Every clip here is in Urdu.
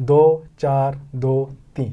2, 4, 2, 3,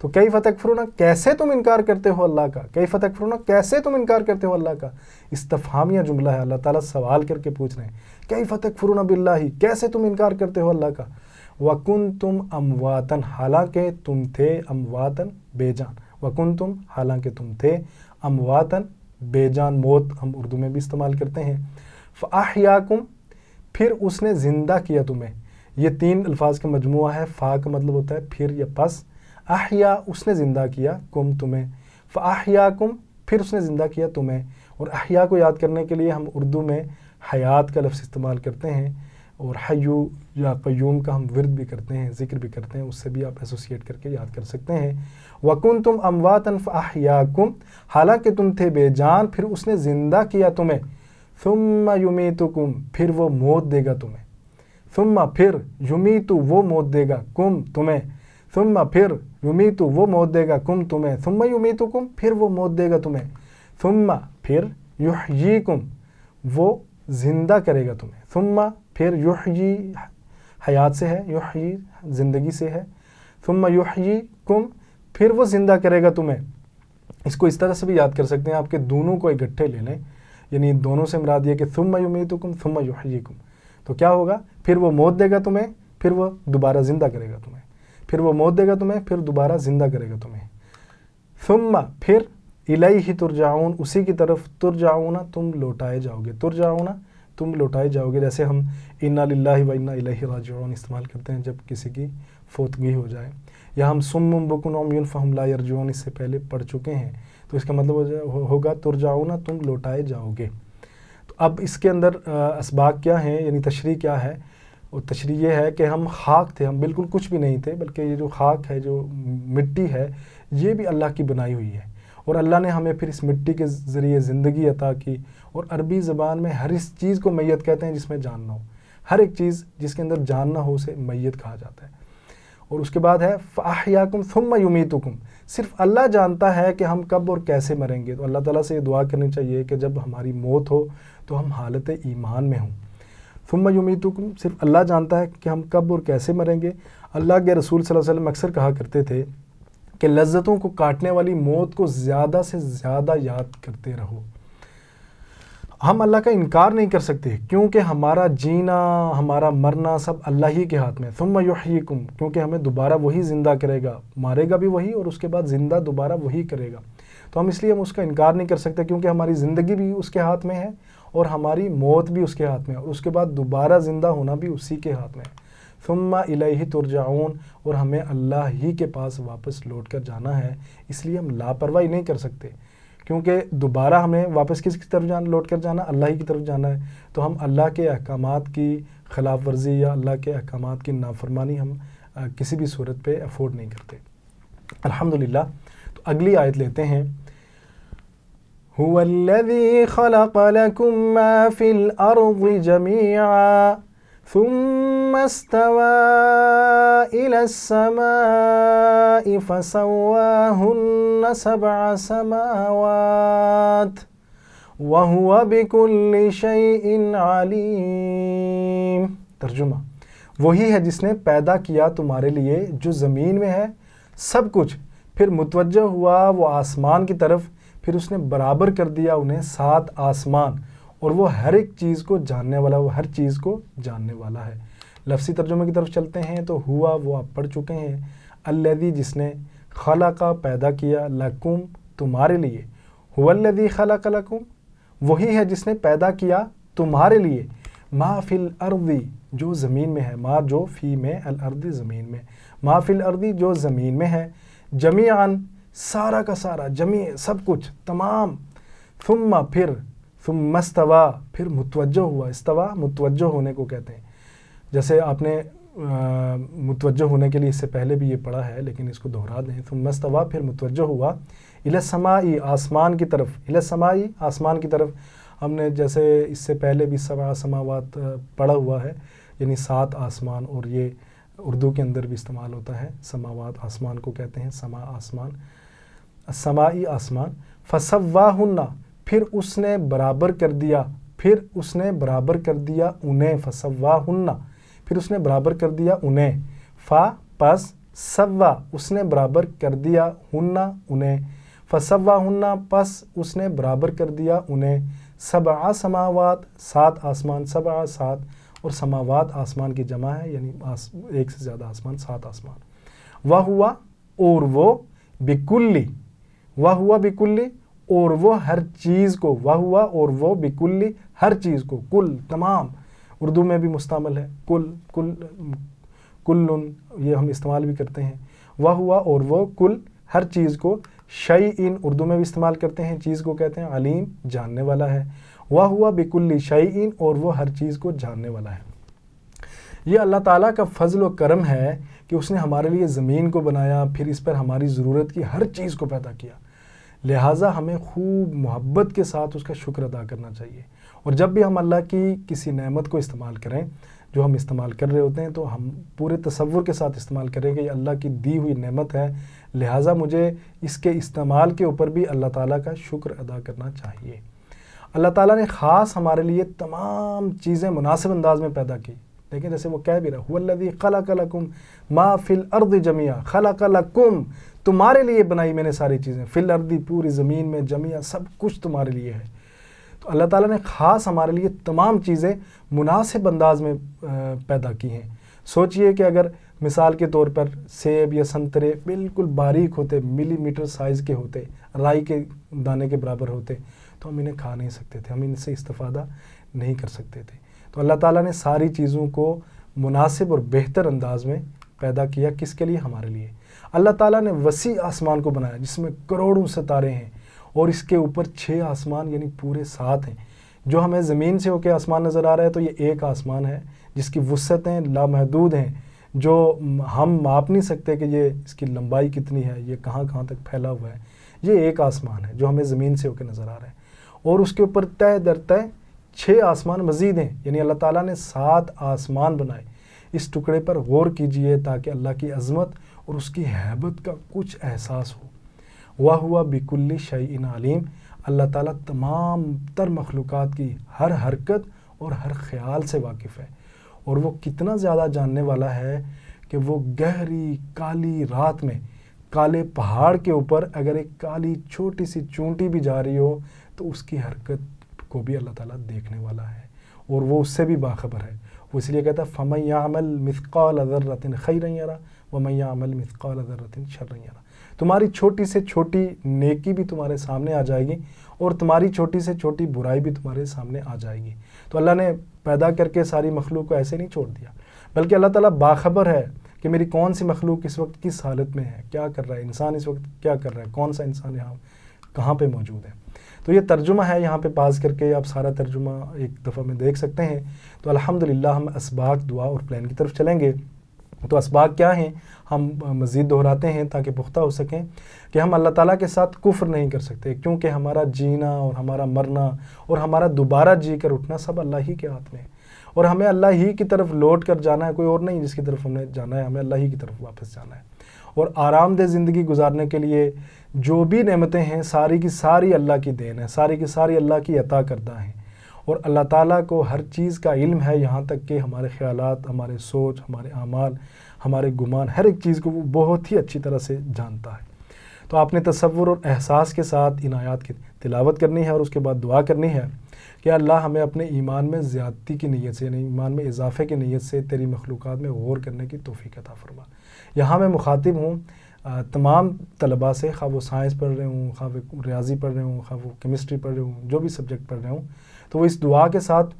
تو کیف تکفرون کیسے تم انکار کرتے ہو اللہ کا، کیف تکفرون کیسے تم انکار کرتے ہو اللہ کا، استفہامیہ جملہ ہے، اللہ تعالیٰ سوال کر کے پوچھ رہے ہیں کیف تکفرون باللہ کیسے تم انکار کرتے ہو اللہ کا، وکنتم امواتن حالانکہ تم تھے امواتن بے جان، وکنتم حالانکہ تم تھے امواتن بے جان، موت ہم اردو میں بھی استعمال کرتے ہیں، فاحیاکم پھر اس نے زندہ کیا تمہیں، یہ تین الفاظ کا مجموعہ ہے، فا کا مطلب ہوتا ہے پھر یا پس، احیا اس نے زندہ کیا، کم تمہیں، فاحیاکم پھر اس نے زندہ کیا تمہیں، اور احیا کو یاد کرنے کے لیے ہم اردو میں حیات کا لفظ استعمال کرتے ہیں، اور حیو یا قیوم کا ہم ورد بھی کرتے ہیں، ذکر بھی کرتے ہیں، اس سے بھی آپ ایسوسیٹ کر کے یاد کر سکتے ہیں۔ وَكُنْتُمْ أَمْوَاتًا فَأَحْيَاكُمْ حالانکہ تم تھے بے جان پھر اس نے زندہ کیا تمہیں، ثُمَّ يُمِيتُكُمْ پھر وہ موت دے گا تمہیں، ثُمَّ پھر يُمِيتُ وہ موت دے گا کم تمہیں، ثُمَّ پھر يُمِيتُ وہ موت دے گا کم تمہیں، ثُمَّ يُمِيتُكُمْ پھر وہ موت دے گا تمہیں، ثُمَّ پھر يُحْيِيكُمْ وہ زندہ کرے گا تمہیں، ثُمَّ پھر یحیی حیات سے ہے، یحیی زندگی سے ہے، ثم یحییکم پھر وہ زندہ کرے گا تمہیں۔ اس کو اس طرح سے بھی یاد کر سکتے ہیں آپ کہ دونوں کو اکٹھے لے لیں، یعنی دونوں سے مراد یہ کہ ثم یمیتکم ثم یحییکم، تو کیا ہوگا، پھر وہ موت دے گا تمہیں، پھر وہ دوبارہ زندہ کرے گا تمہیں، پھر وہ موت دے گا تمہیں، پھر دوبارہ زندہ کرے گا تمہیں، ثم پھر الیہ ترجعون اسی کی طرف، ترجعون تم لوٹائے جاؤ گے، ترجعون تم لوٹائے جاؤ گے، جیسے ہم انا للہ و انا الیہ راجعون استعمال کرتے ہیں جب کسی کی فوتگی ہو جائے، یا ہم سم بکم عمی فہم لا یرجعون اس سے پہلے پڑھ چکے ہیں، تو اس کا مطلب ہوگا ترجعون تم لوٹائے جاؤ گے۔ تو اب اس کے اندر اسباق کیا ہیں، یعنی تشریح کیا ہے، اور تشریح یہ ہے کہ ہم خاک تھے، ہم بالکل کچھ بھی نہیں تھے، بلکہ یہ جو خاک ہے، جو مٹی ہے، یہ بھی اللہ کی بنائی ہوئی ہے، اور اللہ نے ہمیں پھر اس مٹی کے ذریعے زندگی عطا کی، اور عربی زبان میں ہر اس چیز کو میت کہتے ہیں جس میں جان نہ ہو، ہر ایک چیز جس کے اندر جان نہ ہو اسے میت کہا جاتا ہے۔ اور اس کے بعد ہے فَأَحْيَاكُمْ ثُمَّ يُمِيتُكُمْ صرف اللہ جانتا ہے کہ ہم کب اور کیسے مریں گے، تو اللہ تعالیٰ سے یہ دعا کرنی چاہیے کہ جب ہماری موت ہو تو ہم حالت ایمان میں ہوں۔ ثُمَّ يُمِيتُكُمْ صرف اللہ جانتا ہے کہ ہم کب اور کیسے مریں گے۔ اللہ کے رسول صلی اللہ علیہ وسلم اکثر کہا کرتے تھے کہ لذتوں کو کاٹنے والی موت کو زیادہ سے زیادہ یاد کرتے رہو۔ ہم اللہ کا انکار نہیں کر سکتے کیونکہ ہمارا جینا، ہمارا مرنا سب اللہ ہی کے ہاتھ میں، ثم یحییکم کیونکہ ہمیں دوبارہ وہی زندہ کرے گا، مارے گا بھی وہی اور اس کے بعد زندہ دوبارہ وہی کرے گا، تو ہم اس لیے ہم اس کا انکار نہیں کر سکتے کیونکہ ہماری زندگی بھی اس کے ہاتھ میں ہے اور ہماری موت بھی اس کے ہاتھ میں ہے، اور اس کے بعد دوبارہ زندہ ہونا بھی اسی کے ہاتھ میں ہے۔ ثم الیہ ترجعون اور ہمیں اللہ ہی کے پاس واپس لوٹ کر جانا ہے، اس لیے ہم لاپرواہی نہیں کر سکتے کیونکہ دوبارہ ہمیں واپس کس کی طرف لوٹ کر جانا، اللہ ہی کی طرف جانا ہے، تو ہم اللہ کے احکامات کی خلاف ورزی یا اللہ کے احکامات کی نافرمانی ہم کسی بھی صورت پہ افورڈ نہیں کرتے۔ الحمدللہ۔ تو اگلی آیت لیتے ہیں، هو الذی خلق لکم ما فی الارض جمیعا ثم استوى إلى السماء فسواهن 7 سماوات وهو بكل شيء عليم۔ ترجمہ، وہی ہے جس نے پیدا کیا تمہارے لیے جو زمین میں ہے سب کچھ، پھر متوجہ ہوا وہ آسمان کی طرف، پھر اس نے برابر کر دیا انہیں 7 آسمان، اور وہ ہر ایک چیز کو جاننے والا، وہ ہر چیز کو جاننے والا ہے۔ لفظی ترجمے کی طرف چلتے ہیں تو ہوا وہ آپ پڑھ چکے ہیں، الذی جس نے، خلق پیدا کیا، لکم تمہارے لیے، هو الذی خلق لکم وہی ہے جس نے پیدا کیا تمہارے لیے، ما فی الارض جو زمین میں ہے، ما جو فی میں، الارض زمین میں، ما فی الارض جو زمین میں ہے، جمیعاً سارا کا سارا، جمیع سب کچھ تمام، ثم پھر، ثم استوا پھر متوجہ ہوا، استوا متوجہ ہونے کو کہتے ہیں، جیسے آپ نے متوجہ ہونے کے لیے اس سے پہلے بھی یہ پڑھا ہے لیکن اس کو دہرا دیں، ثم استوا پھر متوجہ ہوا، الی السماء آسمان کی طرف، الی السماء آسمان کی طرف، ہم نے جیسے اس سے پہلے بھی 7 سماوات پڑھا ہوا ہے، یعنی 7 آسمان، اور یہ اردو کے اندر بھی استعمال ہوتا ہے، سماوات آسمان کو کہتے ہیں، سما آسمان، السمائی آسمان، فسواہن پھر اس نے برابر کر دیا، پھر اس نے برابر کر دیا انہیں، فسواہن پھر اس نے برابر کر دیا انہیں، فا پس سوا اس نے برابر کر دیا ہننا انہیں، فسوا ہننا پس اس نے برابر کر دیا انہیں، سبع سماوات 7 آسمان، سبع 7، اور سماوات آسمان کی جمع ہے، یعنی ایک سے زیادہ آسمان، 7 آسمان، وَهُوَ اور وہ، بِكُلِّ وَهُوَ بِكُلِّ اور وہ ہر چیز کو، وَهُوَ اور وہ بِكُلِّ ہر چیز کو، کل تمام، اردو میں بھی مستعمل ہے کل یہ ہم استعمال بھی کرتے ہیں، وَهُوَ اور وہ کل ہر چیز کو، شیئن اردو میں بھی استعمال کرتے ہیں، چیز کو کہتے ہیں، علیم جاننے والا ہے، وَهُوَ بِكُلِّ شیئن اور وہ ہر چیز کو جاننے والا ہے۔ یہ اللہ تعالیٰ کا فضل و کرم ہے کہ اس نے ہمارے لیے زمین کو بنایا، پھر اس پر ہماری ضرورت کی ہر چیز کو پیدا کیا، لہٰذا ہمیں خوب محبت کے ساتھ اس کا شکر ادا کرنا چاہیے، اور جب بھی ہم اللہ کی کسی نعمت کو استعمال کریں جو ہم استعمال کر رہے ہوتے ہیں تو ہم پورے تصور کے ساتھ استعمال کریں کہ یہ اللہ کی دی ہوئی نعمت ہے، لہٰذا مجھے اس کے استعمال کے اوپر بھی اللہ تعالیٰ کا شکر ادا کرنا چاہیے۔ اللہ تعالیٰ نے خاص ہمارے لیے تمام چیزیں مناسب انداز میں پیدا کی، دیکھیں جیسے وہ کہہ بھی رہا، هو الذی خلق لکم ما فی الارض جمیعا، خلق لکم تمہارے لیے بنائی میں نے ساری چیزیں، فی الارض پوری زمین میں، جمیعا سب کچھ تمہارے لیے ہے۔ تو اللہ تعالیٰ نے خاص ہمارے لیے تمام چیزیں مناسب انداز میں پیدا کی ہیں۔ سوچئے کہ اگر مثال کے طور پر سیب یا سنترے بالکل باریک ہوتے، ملی میٹر سائز کے ہوتے، رائی کے دانے کے برابر ہوتے، تو ہم انہیں کھا نہیں سکتے تھے، ہم ان سے استفادہ نہیں کر سکتے تھے۔ تو اللہ تعالیٰ نے ساری چیزوں کو مناسب اور بہتر انداز میں پیدا کیا، کس کے لیے؟ ہمارے لیے۔ اللہ تعالیٰ نے وسیع آسمان کو بنایا جس میں کروڑوں ستارے ہیں، اور اس کے اوپر 6 آسمان یعنی پورے 7 ہیں۔ جو ہمیں زمین سے ہو کے آسمان نظر آ رہا ہے تو یہ ایک آسمان ہے جس کی وسعتیں لامحدود ہیں، جو ہم ماپ نہیں سکتے کہ یہ اس کی لمبائی کتنی ہے، یہ کہاں کہاں تک پھیلا ہوا ہے۔ یہ ایک آسمان ہے جو ہمیں زمین سے ہو کے نظر آ رہا ہے، اور اس کے اوپر تہ در تہ 6 آسمان مزید ہیں، یعنی اللہ تعالیٰ نے 7 آسمان بنائے۔ اس ٹکڑے پر غور کیجئے تاکہ اللہ کی عظمت اور اس کی ہیبت کا کچھ احساس ہو۔ وَهُوَ بِكُلِّ شَيْءٍ عَلِيمٌ اللہ تعالیٰ تمام تر مخلوقات کی ہر حرکت اور ہر خیال سے واقف ہے، اور وہ کتنا زیادہ جاننے والا ہے کہ وہ گہری کالی رات میں کالے پہاڑ کے اوپر اگر ایک کالی چھوٹی سی چونٹی بھی جا رہی ہو تو اس کی حرکت کو بھی اللہ تعالیٰ دیکھنے والا ہے، اور وہ اس سے بھی باخبر ہے۔ وہ اس لیے کہتا ہے فَمَن يَعْمَلْ مِثْقَالَ ذَرَّةٍ خَيْرًا يَرَهُ وَمَن يَعْمَلْ مِثْقَالَ ذَرَّةٍ شَرًّا يَرَهُ تمہاری چھوٹی سے چھوٹی نیکی بھی تمہارے سامنے آ جائے گی، اور تمہاری چھوٹی سے چھوٹی برائی بھی تمہارے سامنے آ جائے گی۔ تو اللہ نے پیدا کر کے ساری مخلوق کو ایسے نہیں چھوڑ دیا، بلکہ اللہ تعالیٰ باخبر ہے کہ میری کون سی مخلوق اس وقت کس حالت میں ہے، کیا کر رہا ہے، انسان اس وقت کیا کر رہا ہے، کون سا انسان یہاں کہاں پہ موجود ہے۔ تو یہ ترجمہ ہے، یہاں پہ پاس کر کے آپ سارا ترجمہ ایک دفعہ میں دیکھ سکتے ہیں۔ تو الحمدللہ ہم اسباق، دعا اور پلان کی طرف چلیں گے۔ تو اسباق کیا ہیں، ہم مزید دہراتے ہیں تاکہ پختہ ہو سکیں کہ ہم اللہ تعالیٰ کے ساتھ کفر نہیں کر سکتے، کیونکہ ہمارا جینا اور ہمارا مرنا اور ہمارا دوبارہ جی کر اٹھنا سب اللہ ہی کے ہاتھ میں ہے، اور ہمیں اللہ ہی کی طرف لوٹ کر جانا ہے، کوئی اور نہیں جس کی طرف ہم نے جانا ہے، ہمیں اللہ ہی کی طرف واپس جانا ہے۔ اور آرام دہ زندگی گزارنے کے لیے جو بھی نعمتیں ہیں ساری کی ساری اللہ کی دین ہے، ساری کی ساری اللہ کی عطا کردہ ہیں، اور اللہ تعالیٰ کو ہر چیز کا علم ہے، یہاں تک کہ ہمارے خیالات، ہمارے سوچ، ہمارے اعمال، ہمارے گمان، ہر ایک چیز کو وہ بہت ہی اچھی طرح سے جانتا ہے۔ تو آپ نے تصور اور احساس کے ساتھ ان آیات کی تلاوت کرنی ہے، اور اس کے بعد دعا کرنی ہے کہ اللہ ہمیں اپنے ایمان میں زیادتی کی نیت سے، یعنی ایمان میں اضافے کی نیت سے تیری مخلوقات میں غور کرنے کی توفیق عطا فرما۔ یہاں میں مخاطب ہوں تمام طلباء سے، خواہ وہ سائنس پڑھ رہے ہوں، خواہ وہ ریاضی پڑھ رہے ہوں، خواہ وہ کیمسٹری پڑھ رہے ہوں، جو بھی سبجیکٹ پڑھ رہے ہوں، تو وہ اس دعا کے ساتھ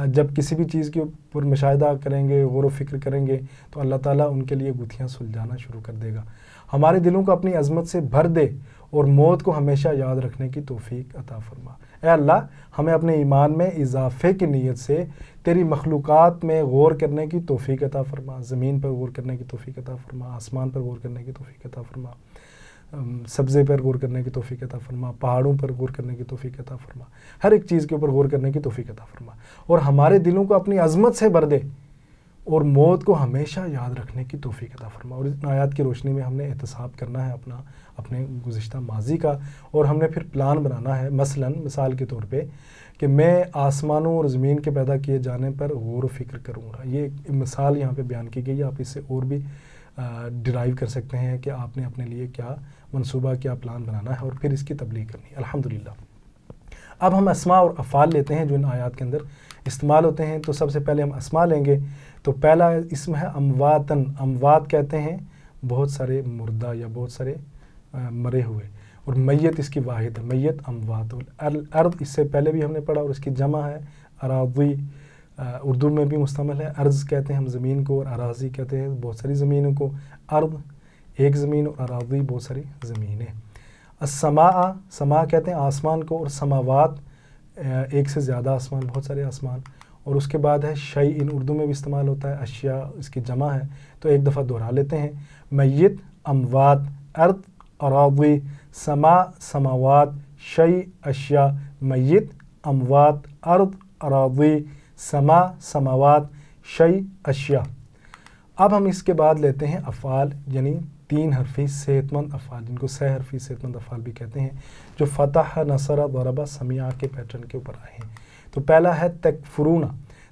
جب کسی بھی چیز کے اوپر مشاہدہ کریں گے، غور و فکر کریں گے، تو اللہ تعالیٰ ان کے لیے گتھیاں سلجھانا شروع کر دے گا، ہمارے دلوں کو اپنی عظمت سے بھر دے، اور موت کو ہمیشہ یاد رکھنے کی توفیق عطا فرما۔ اے اللہ ہمیں اپنے ایمان میں اضافے کی نیت سے تیری مخلوقات میں غور کرنے کی توفیق عطا فرما، زمین پر غور کرنے کی توفیق عطا فرما، آسمان پر غور کرنے کی توفیق عطا فرما، سبزے پر غور کرنے کی توفیق عطا فرما، پہاڑوں پر غور کرنے کی توفیق عطا فرما، ہر ایک چیز کے اوپر غور کرنے کی توفیق عطا فرما، اور ہمارے دلوں کو اپنی عظمت سے بھر دے، اور موت کو ہمیشہ یاد رکھنے کی توفیق عطا فرما۔ اور اس آیات کی روشنی میں ہم نے احتساب کرنا ہے اپنے گزشتہ ماضی کا، اور ہم نے پھر پلان بنانا ہے، مثال کے طور پہ کہ میں آسمانوں اور زمین کے پیدا کیے جانے پر غور و فکر کروں گا۔ یہ ایک مثال یہاں پہ بیان کی گئی ہے، آپ اس سے اور بھی ڈرائیو کر سکتے ہیں کہ آپ نے اپنے لیے کیا منصوبہ کیا پلان بنانا ہے اور پھر اس کی تبلیغ کرنی ہے الحمدللہ۔ اب ہم اسماء اور افعال لیتے ہیں جو ان آیات کے اندر استعمال ہوتے ہیں۔ تو سب سے پہلے ہم اسماء لیں گے، تو پہلا اسم ہے امواتن، اموات کہتے ہیں بہت سارے مردہ یا بہت سارے مرے ہوئے، اور میت اس کی واحد ہے، میت اموات۔ الارض اس سے پہلے بھی ہم نے پڑھا اور اس کی جمع ہے اراضی، اردو میں بھی مستعمل ہے، ارض کہتے ہیں ہم زمین کو، اور اراضی کہتے ہیں بہت ساری زمینوں کو، ارض ایک زمین اور اراضی بہت ساری زمینیں۔ السماء، سما کہتے ہیں آسمان کو، اور سماوات ایک سے زیادہ آسمان، بہت سارے آسمان۔ اور اس کے بعد ہے شیء، اردو میں بھی استعمال ہوتا ہے، اشیاء اس کی جمع ہے، تو ایک دفعہ دہرا لیتے ہیں، میت اموات، ارض اراضی، سما سماوات، شیء اشیاء، میت اموات، ارض اراضی، سما سماوات، شیء اشیاء۔ اب ہم اس کے بعد لیتے ہیں افعال، یعنی 3 حرفی صحت مند افعال، جن کو 6 حرفی صحت مند افعال بھی کہتے ہیں، جو فتح، نصر، ضرب، سمع کے پیٹرن کے اوپر آئے ہیں۔ تو پہلا ہے تکفرون،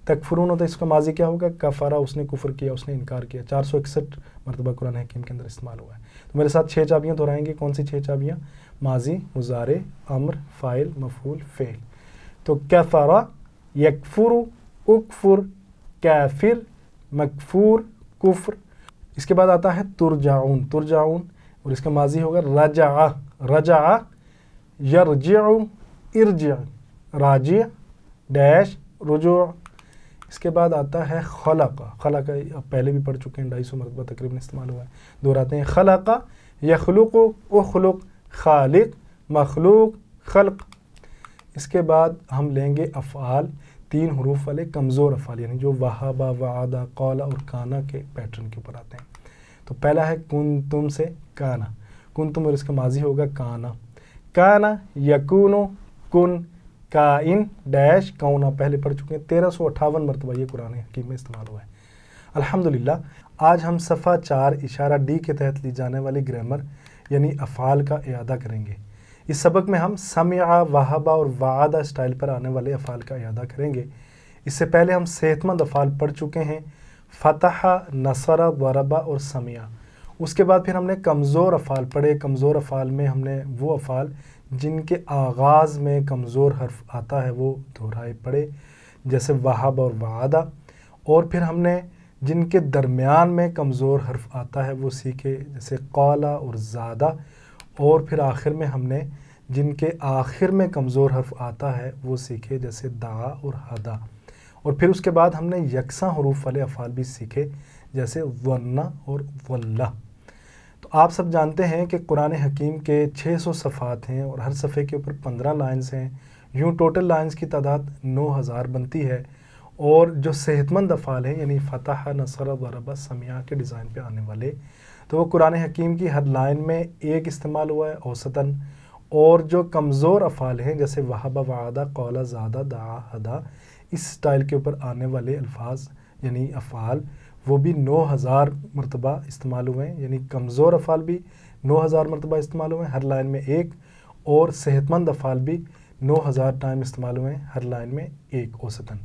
تکفرون ہوتا ہے، اس کا ماضی کیا ہوگا؟ کفرا، اس نے کفر کیا، اس نے انکار کیا، 461 مرتبہ قرآن حکیم کے اندر استعمال ہوا ہے۔ تو میرے ساتھ 6 چابیاں دہرائیں گے، کون سی 6 چابیاں؟ ماضی، مضارع، امر، فاعل، مفعول، فعل۔ تو کفرا، یکفر، اکفر، کافر، مکفور، کفر۔ اس کے بعد آتا ہے ترجعون، ترجعون، اور اس کا ماضی ہوگا رجع، رجع، یرجع، ارجع، راجع، ڈیش، رجوع۔ اس کے بعد آتا ہے خلق، خلق پہلے بھی پڑھ چکے ہیں، 250 مرتبہ تقریباً استعمال ہوا ہے، دہراتے ہیں، خلق، یخلق، اخلق، خالق، مخلوق، خلق۔ اس کے بعد ہم لیں گے افعال، 3 حروف والے کمزور افعال، یعنی جو وہب، وعد، قال اور کانا کے پیٹرن کے اوپر آتے ہیں۔ تو پہلا ہے کنتم سے کانا، کنتم، اور اس کا ماضی ہوگا کانا، کانا، یکون، کن، کائن، ڈیش، کونا، پہلے پڑھ چکے ہیں، 1358 مرتبہ یہ قرآن حکیم میں استعمال ہوا ہے الحمدللہ۔ آج ہم صفحہ 4 اشارہ ڈی کے تحت لی جانے والی گرامر یعنی افعال کا اعادہ کریں گے۔ اس سبق میں ہم سمع، وہب اور وعد اسٹائل پر آنے والے افعال کا اعادہ کریں گے۔ اس سے پہلے ہم صحت مند افعال پڑھ چکے ہیں، فتح، نصر، ضرب اور سمع۔ اس کے بعد پھر ہم نے کمزور افعال پڑھے، کمزور افعال میں ہم نے وہ افعال جن کے آغاز میں کمزور حرف آتا ہے وہ دہرائے پڑھے، جیسے وہب اور وعدہ، اور پھر ہم نے جن کے درمیان میں کمزور حرف آتا ہے وہ سیکھے، جیسے قال اور زادہ، اور پھر آخر میں ہم نے جن کے آخر میں کمزور حرف آتا ہے وہ سیکھے، جیسے دعا اور ہدا، اور پھر اس کے بعد ہم نے یکساں حروف والے افعال بھی سیکھے، جیسے ظن اور ظلہ۔ تو آپ سب جانتے ہیں کہ قرآن حکیم کے 600 صفحات ہیں اور ہر صفحے کے اوپر 15 لائنز ہیں، یوں ٹوٹل لائنز کی تعداد 9000 بنتی ہے، اور جو صحت مند افعال ہیں یعنی فتح، نصر، ضرب، سمع کے ڈیزائن پہ آنے والے، تو وہ قرآن حکیم کی ہر لائن میں ایک استعمال ہوا ہے اوسطاً، اور جو کمزور افعال ہیں جیسے وہب، وعدہ، قال، زادہ، دعا، ہدا، اس سٹائل کے اوپر آنے والے الفاظ یعنی افعال وہ بھی 9000 مرتبہ استعمال ہوئے ہیں، یعنی کمزور افعال بھی 9000 مرتبہ استعمال ہوئے ہیں ہر لائن میں ایک، اور صحت مند افعال بھی 9000 ٹائم استعمال ہوئے ہیں ہر لائن میں ایک اوسطاً۔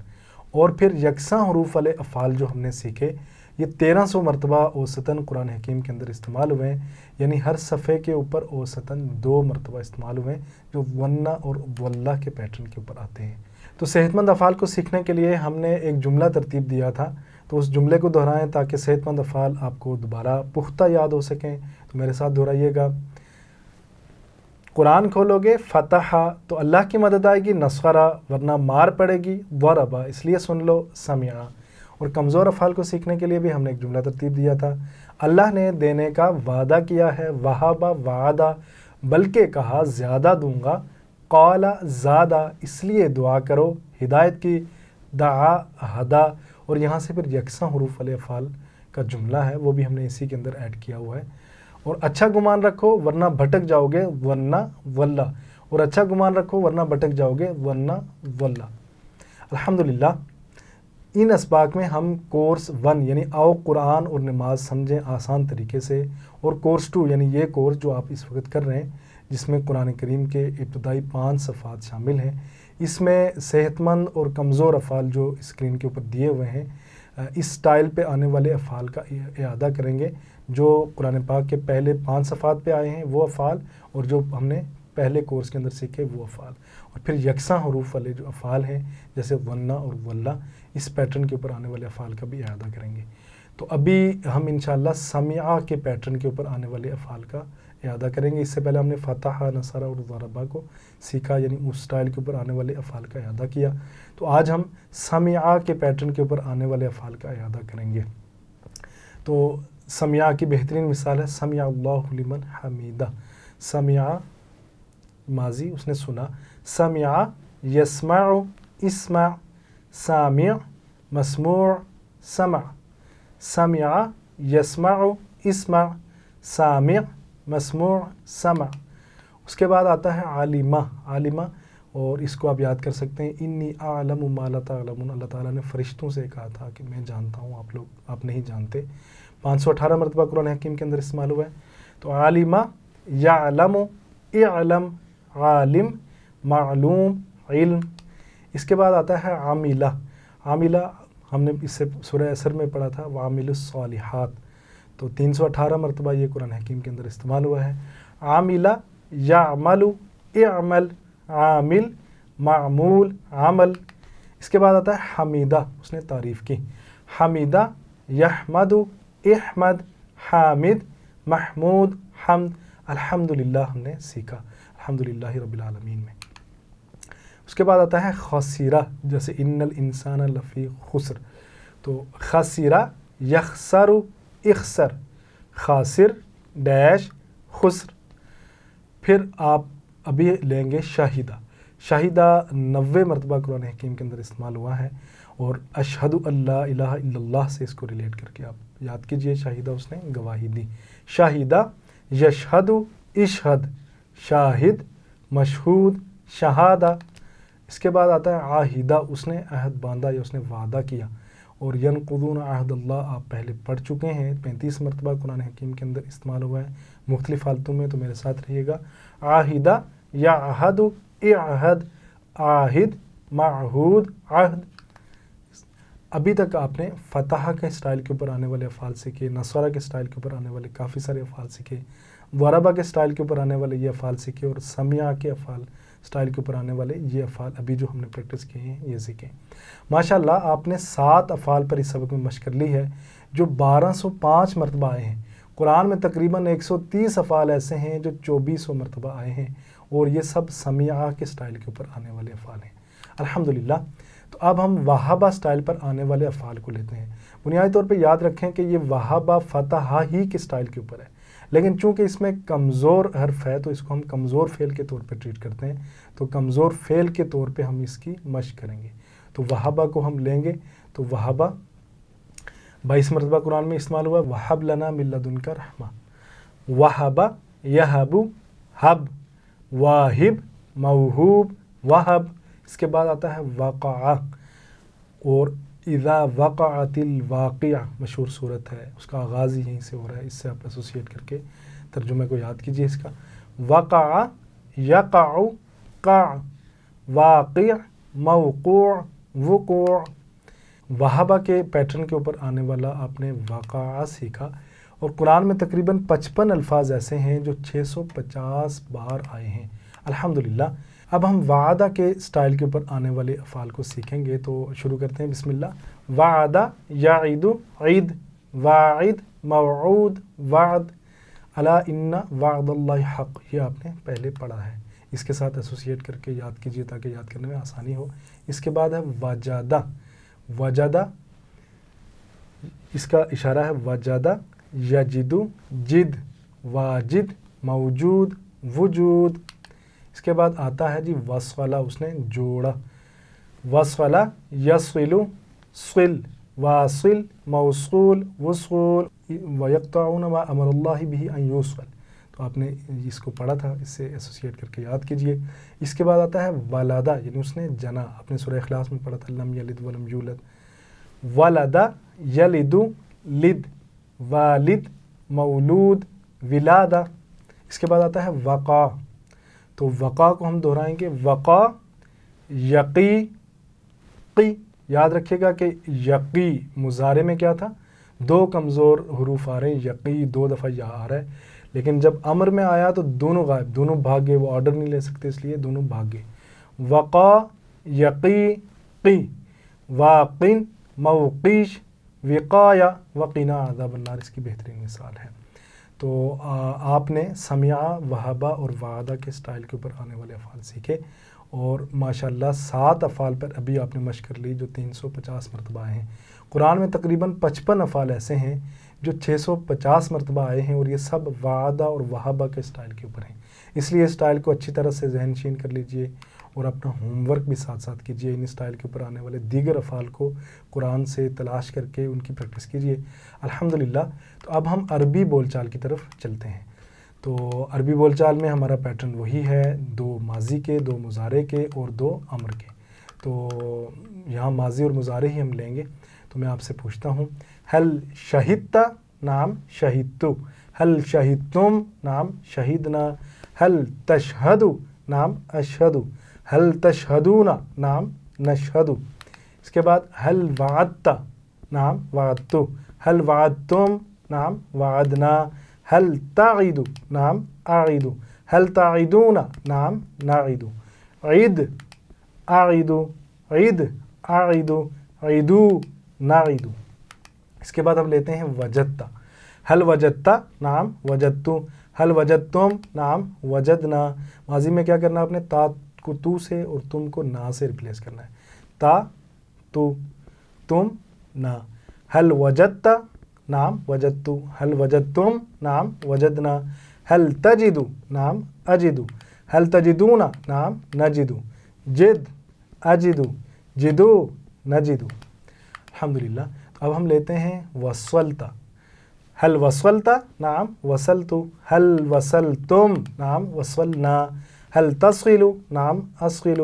اور پھر یکساں حروف والے افعال جو ہم نے سیکھے یہ 1300 مرتبہ اوسطاً قرآن حکیم کے اندر استعمال ہوئے ہیں، یعنی ہر صفحے کے اوپر اوسطاً 2 مرتبہ استعمال ہوئے ہیں، جو ون اور واللہ کے پیٹرن کے اوپر آتے ہیں۔ تو صحت مند افعال کو سیکھنے کے لیے ہم نے ایک جملہ ترتیب دیا تھا، تو اس جملے کو دہرائیں تاکہ صحت مند افعال آپ کو دوبارہ پختہ یاد ہو سکیں۔ تو میرے ساتھ دہرائیے گا، قرآن کھولو گے فتح تو اللہ کی مدد آئے گی، نصرہ ورنہ مار پڑے گی، ضرب اس لیے سن لو، سمع۔ اور کمزور افعال کو سیکھنے کے لیے بھی ہم نے ایک جملہ ترتیب دیا تھا، اللہ نے دینے کا وعدہ کیا ہے، وہب، وعدہ بلکہ کہا زیادہ دوں گا، قال زادہ اس لیے دعا کرو ہدایت کی، دعا، ہدا، اور یہاں سے پھر یکساں حروف والے افعال کا جملہ ہے وہ بھی ہم نے اسی کے اندر ایڈ کیا ہوا ہے، اور اچھا گمان رکھو ورنہ بھٹک جاؤ گے، ورنہ واللہ، اور اچھا گمان رکھو ورنہ بھٹک جاؤ گے، ورنہ واللہ۔ الحمدللہ ان اسباق میں ہم کورس 1 یعنی آؤ قرآن اور نماز سمجھیں آسان طریقے سے، اور کورس 2 یعنی یہ کورس جو آپ اس وقت کر رہے ہیں جس میں قرآن کریم کے ابتدائی 5 صفحات شامل ہیں، اس میں صحت مند اور کمزور افعال جو اسکرین کے اوپر دیے ہوئے ہیں اس سٹائل پہ آنے والے افعال کا اعادہ کریں گے جو قرآن پاک کے پہلے 5 صفحات پہ آئے ہیں وہ افعال، اور جو ہم نے پہلے کورس کے اندر سیکھے وہ افعال، اور پھر یکساں حروف والے جو افعال ہیں جیسے ظن اور ولہ، اس پیٹرن کے اوپر آنے والے افعال کا بھی اعادہ کریں گے۔ تو ابھی ہم انشاءاللہ سمع کے پیٹرن کے اوپر آنے والے افعال کا اعادہ کریں گے۔ اس سے پہلے ہم نے فتح، نصر اور ضربہ کو سیکھا، یعنی اس سٹائل کے اوپر آنے والے افعال کا اعادہ کیا۔ تو آج ہم سمع کے پیٹرن کے اوپر آنے والے افعال کا اعادہ کریں گے۔ تو سمع کی بہترین مثال ہے سمع اللہ لمن حمیدہ۔ سمع ماضی، اس نے سنا، سمع یسمع اسمع، سامع مسموع سمع، سمع یسمع اسمع، سامع مسموع سمع۔ اس کے بعد آتا ہے عالمہ۔ عالمہ، اور اس کو آپ یاد کر سکتے ہیں، انی اعلم ما لا تعلمون، اللہ تعالیٰ نے فرشتوں سے کہا تھا کہ میں جانتا ہوں آپ نہیں جانتے، 518 مرتبہ قرآن حکیم کے اندر استعمال ہوا ہے۔ تو عالمہ، یعلم، اعلم، عالم، معلوم، علم۔ اس کے بعد آتا ہے عاملہ۔ عاملہ ہم نے اس سے سورہ عصر میں پڑھا تھا، وعامل الصالحات، تو 318 مرتبہ یہ قرآن حکیم کے اندر استعمال ہوا ہے۔ عاملہ، یعمل، اعمل، عامل، معمول، عمل۔ اس کے بعد آتا ہے حمیدہ، اس نے تعریف کی، حمیدہ، یحمد، احمد، حامد، محمود، حمد، الحمدللہ ہم نے سیکھا، الحمدللہ رب العالمین میں۔ اس کے بعد آتا ہے خسرہ، جیسے ان الانسان لفی خسر، تو خسرہ، یخسر، اخسر، خاسر ڈیش خسر۔ پھر آپ ابھی لیں گے شاہدہ۔ شاہدہ 90 مرتبہ قرآن حکیم کے اندر استعمال ہوا ہے، اور اشہد اللہ الہ الا اللہ سے اس کو ریلیٹ کر کے آپ یاد کیجئے، شاہدہ اس نے گواہی دی۔ شاہدہ، یشہد، اشہد، شاہد، مشہود، شہادہ۔ اس کے بعد آتا ہے عاہدہ، اس نے عہد باندھا یا اس نے وعدہ کیا، اور ینقضون عہد اللہ آپ پہلے پڑھ چکے ہیں، 35 مرتبہ قرآن حکیم کے اندر استعمال ہوا ہے مختلف حالتوں میں، تو میرے ساتھ رہیے گا۔ عاہدہ، یعہد، اعہد، عاہد، معہود، عہد۔ ابھی تک آپ نے فتح کے سٹائل کے اوپر آنے والے افعال سیکھے، نصرہ کے سٹائل کے اوپر آنے والے کافی سارے افعال سیکھے، ضربہ کے سٹائل کے اوپر آنے والے یہ افعال سیکھے، اور سمع کے افعال سٹائل کے اوپر آنے والے یہ افعال ابھی جو ہم نے پریکٹس کیے ہیں یہ سیکھیں۔ ماشاءاللہ آپ نے 7 افعال پر اس سبق میں مشق کر لی ہے جو 1205 مرتبہ آئے ہیں۔ قرآن میں تقریباً 130 افعال ایسے ہیں جو 2400 مرتبہ آئے ہیں، اور یہ سب سمع کے سٹائل کے اوپر آنے والے افعال ہیں الحمدللہ۔ تو اب ہم وہابہ سٹائل پر آنے والے افعال کو لیتے ہیں۔ بنیادی طور پہ یاد رکھیں کہ یہ وہابہ فتح ہی کے سٹائل کے اوپر ہے، لیکن چونکہ اس میں کمزور حرف ہے تو اس کو ہم کمزور فعل کے طور پہ ٹریٹ کرتے ہیں، تو کمزور فعل کے طور پہ ہم اس کی مشق کریں گے۔ تو وہابہ کو ہم لیں گے، تو وہابہ 22 مرتبہ قرآن میں استعمال ہوا، وہب لنا من لدنک رحمہ، وہبہ، یہب، حب، واہب، موہوب، وہب۔ اس کے بعد آتا ہے وقع، اور اذا وقعت الواقعہ مشہور صورت ہے، اس کا آغاز ہی یہیں سے ہو رہا ہے، اس سے آپ ایسوسیٹ کر کے ترجمے کو یاد کیجئے اس کا۔ وقع، یقع، قع، واقع، موقوع، وقوع۔ وہابہ کے پیٹرن کے اوپر آنے والا آپ نے وقع سیکھا، اور قرآن میں تقریباً 55 الفاظ ایسے ہیں جو 650 بار آئے ہیں الحمدللہ۔ اب ہم وعدہ کے سٹائل کے اوپر آنے والے افعال کو سیکھیں گے، تو شروع کرتے ہیں، بسم اللہ۔ وعدہ، یعد، عید، واعد، موعود، وعد۔ الا ان وعد اللہ حق، یہ آپ نے پہلے پڑھا ہے، اس کے ساتھ ایسوسیٹ کر کے یاد کیجئے تاکہ یاد کرنے میں آسانی ہو۔ اس کے بعد ہے وجدہ۔ وجدہ، اس کا اشارہ ہے وجدہ، یجد، جد، واجد، موجود، وجود۔ اس کے بعد آتا ہے جی وصلہ، اس نے جوڑا، وصلہ، یصل، صل، واصل، موصول، وصول، ویقطعون ما امر اللہ بہ ان یوصل۔ تو آپ نے اس کو پڑھا تھا، اس سے ایسوسیٹ کر کے یاد کیجئے۔ اس کے بعد آتا ہے ولدہ، یعنی اس نے جنا، اپنے سورہ اخلاص میں پڑھا تھا، لم یلد ولم یولد۔ ولدہ، یلد، لد، والد، مولود، ولادہ۔ اس کے بعد آتا ہے وقع، تو وقع کو ہم دہرائیں گے، وقع، یقی، قی، یاد رکھیے گا کہ یقی مضارع میں کیا تھا؟ 2 کمزور حروف آ رہے ہیں، یقی 2 دفعہ یا آ رہا ہے، لیکن جب امر میں آیا تو دونوں غائب، دونوں بھاگ گئے، وہ آرڈر نہیں لے سکتے اس لیے دونوں بھاگ گئے۔ وقا یقی قی، واقن موقیش، وقایا وقنا عذاب النار اس کی بہترین مثال ہے۔ تو آپ نے سمعہ، وہبہ اور وعدہ کے سٹائل کے اوپر آنے والے افعال سیکھے، اور ماشاءاللہ 7 افعال پر ابھی آپ نے مشق کر لی جو 350 مرتبہ آئے ہیں۔ قرآن میں تقریباً 55 افعال ایسے ہیں جو 650 مرتبہ آئے ہیں، اور یہ سب وعدہ اور وہبہ کے سٹائل کے اوپر ہیں۔ اس لیے سٹائل کو اچھی طرح سے ذہن نشین کر لیجئے اور اپنا ہوم ورک بھی ساتھ ساتھ کیجئے۔ ان سٹائل کے اوپر آنے والے دیگر افعال کو قرآن سے تلاش کر کے ان کی پریکٹس کیجئے الحمدللہ۔ تو اب ہم عربی بول چال کی طرف چلتے ہیں۔ تو عربی بول چال میں ہمارا پیٹرن وہی ہے، 2 ماضی کے، 2 مضارع کے اور 2 امر کے۔ تو یہاں ماضی اور مضارع ہی ہم لیں گے۔ تو میں آپ سے پوچھتا ہوں، ہل شہدت؟ نعم شہدت۔ ہل شہدتم؟ نعم شہدنا۔ ہل تشہد؟ نعم اشہد۔ ہل تشہدون؟ نعم نشہد۔ اس کے بعد ہل وعدت؟ نعم وعدت۔ ہل وعدتم؟ نعم وعدنا۔ ہل تعید؟ نعم اعید۔ ہل تعیدون؟ نعم نعید۔ عید اعید، عید اعید، عیدو نعید۔ اس کے بعد ہم لیتے ہیں وجدت۔ ہل وجدت؟ نعم وجدت۔ ہل وجدتم؟ نعم وجدنا۔ ماضی میں کیا کرنا ہے؟ آپ نے تا کو تو سے اور تم کو نا سے ریپلیس کرنا ہے۔ تا تو، تم نا۔ ہل وجدت؟ نعم وجدت۔ ہل وجدتم؟ نعم وجدنا۔ ہل تجد؟ نعم اجد۔ ہل تجدون؟ نعم نجد۔ جد اجد، جدو نجد۔ الحمدللہ۔ اب ہم لیتے ہیں وصلت۔ ہل وصلت؟ نعم وصلت۔ ہل وصلتم؟ نعم وصلنا۔ ہل تصل؟ نعم اصل۔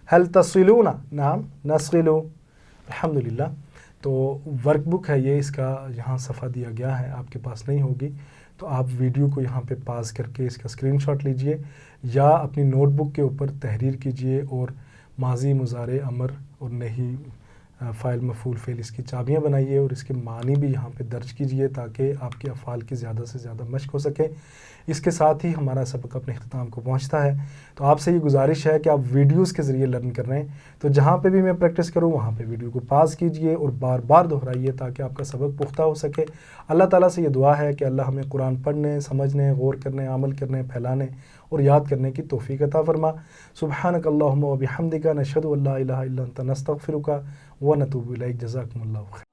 ہل تصلون؟ نعم نصل۔ الحمدللہ۔ تو ورک بک ہے یہ، اس کا یہاں صفحہ دیا گیا ہے، آپ کے پاس نہیں ہوگی تو آپ ویڈیو کو یہاں پہ پاز کر کے اس کا اسکرین شاٹ لیجئے، یا اپنی نوٹ بک کے اوپر تحریر کیجئے اور ماضی، مضارع، امر اور نہیں، فاعل، مفعول، فعل اس کی چابیاں بنائیے اور اس کے معنی بھی یہاں پہ درج کیجئے تاکہ آپ کے افعال کی زیادہ سے زیادہ مشق ہو سکے۔ اس کے ساتھ ہی ہمارا سبق اپنے اختتام کو پہنچتا ہے۔ تو آپ سے یہ گزارش ہے کہ آپ ویڈیوز کے ذریعے لرن کر رہے ہیں تو جہاں پہ بھی میں پریکٹس کروں وہاں پہ ویڈیو کو پاز کیجئے اور بار بار دہرائیے تاکہ آپ کا سبق پختہ ہو سکے۔ اللہ تعالیٰ سے یہ دعا ہے کہ اللہ ہمیں قرآن پڑھنے، سمجھنے، غور کرنے، عمل کرنے، پھیلانے اور یاد کرنے کی توفیق عطا فرما۔ سبحانک اللہم و بحمدک، نشہد ان لا الہ الا انت، نستغفرک و نتوب الیک۔ جزاکم اللہ خیر۔